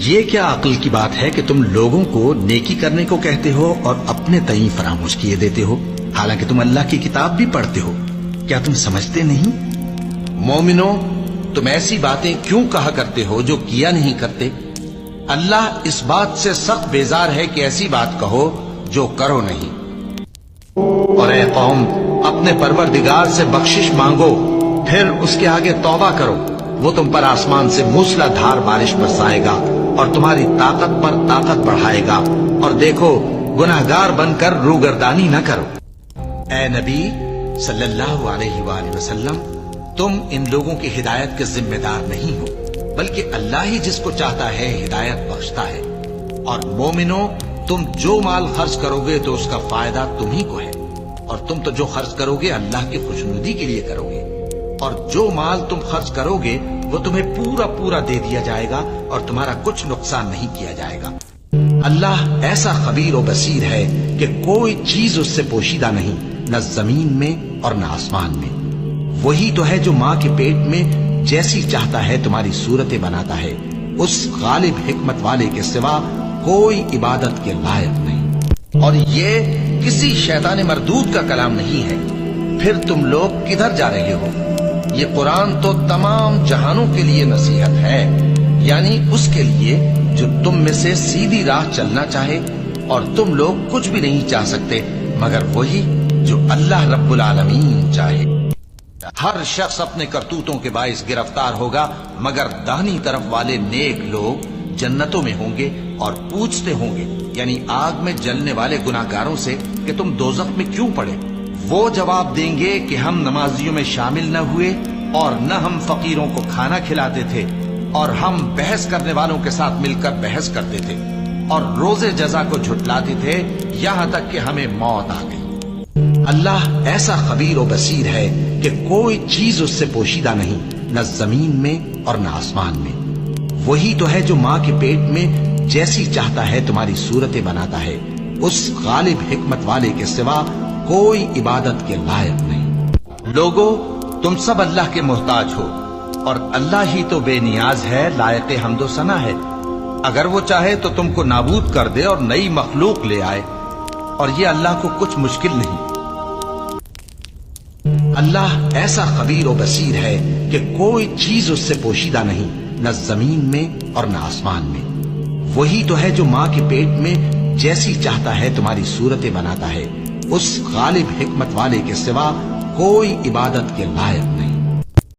یہ کیا عقل کی بات ہے کہ تم لوگوں کو نیکی کرنے کو کہتے ہو اور اپنے تئیں فراموش کیے دیتے ہو، حالانکہ تم اللہ کی کتاب بھی پڑھتے ہو؟ کیا تم سمجھتے نہیں؟ مومنو، تم ایسی باتیں کیوں کہا کرتے ہو جو کیا نہیں کرتے؟ اللہ اس بات سے سخت بیزار ہے کہ ایسی بات کہو جو کرو نہیں۔ اور اے قوم، اپنے پروردگار سے بخشش مانگو، پھر اس کے آگے توبہ کرو، وہ تم پر آسمان سے موسلا دھار بارش برسائے گا اور تمہاری طاقت پر طاقت بڑھائے گا، اور دیکھو گناہگار بن کر روگردانی نہ کرو۔ اے نبی صلی اللہ علیہ وآلہ وسلم، تم ان لوگوں کی ہدایت کے ذمہ دار نہیں ہو، بلکہ اللہ ہی جس کو چاہتا ہے ہدایت بخشتا ہے۔ اور مومنو، تم جو مال خرچ کرو گے تو اس کا فائدہ تمہیں کو ہے، اور تم تو جو خرچ کرو گے اللہ کی خوشنودی کے لیے کرو گے، اور جو مال تم خرچ کرو گے وہ تمہیں پورا پورا دے دیا جائے گا اور تمہارا کچھ نقصان نہیں کیا جائے گا۔ اللہ ایسا خبیر و بصیر ہے کہ کوئی چیز اس سے پوشیدہ نہیں، نہ زمین میں اور نہ آسمان میں۔ وہی تو ہے جو ماں کے پیٹ میں جیسی چاہتا ہے تمہاری صورتیں بناتا ہے، اس غالب حکمت والے کے سوا کوئی عبادت کے لائق نہیں۔ اور یہ کسی شیطان مردود کا کلام نہیں ہے۔ پھر تم لوگ کدھر جا رہے ہو؟ یہ قرآن تو تمام جہانوں کے لیے نصیحت ہے، یعنی اس کے لیے جو تم میں سے سیدھی راہ چلنا چاہے، اور تم لوگ کچھ بھی نہیں چاہ سکتے مگر وہی جو اللہ رب العالمین چاہے۔ ہر شخص اپنے کرتوتوں کے باعث گرفتار ہوگا، مگر داہنی طرف والے نیک لوگ جنتوں میں ہوں گے اور پوچھتے ہوں گے، یعنی آگ میں جلنے والے گناہگاروں سے، کہ تم دوزخ میں کیوں پڑے؟ وہ جواب دیں گے کہ ہم نمازیوں میں شامل نہ ہوئے، اور نہ ہم فقیروں کو کھانا کھلاتے تھے، اور ہم بحث کرنے والوں کے ساتھ مل کر بحث کرتے تھے، اور روز جزا کو جھٹلاتے تھے، یہاں تک کہ ہمیں موت آ گئی۔ اللہ ایسا خبیر و بصیر ہے کہ کوئی چیز اس سے پوشیدہ نہیں، نہ زمین میں اور نہ آسمان میں۔ وہی تو ہے جو ماں کے پیٹ میں جیسی چاہتا ہے تمہاری صورتیں بناتا ہے، اس غالب حکمت والے کے سوا کوئی عبادت کے لائق نہیں۔ لوگو، تم سب اللہ کے محتاج ہو، اور اللہ ہی تو بے نیاز ہے، لائق حمد و ثنا ہے۔ اگر وہ چاہے تو تم کو نابود کر دے اور نئی مخلوق لے آئے، اور یہ اللہ کو کچھ مشکل نہیں۔ اللہ ایسا خبیر و بصیر ہے کہ کوئی چیز اس سے پوشیدہ نہیں، نہ زمین میں اور نہ آسمان میں۔ وہی تو ہے جو ماں کے پیٹ میں جیسی چاہتا ہے تمہاری صورتیں بناتا ہے، اس غالب حکمت والے کے سوا کوئی عبادت کے لائق نہیں۔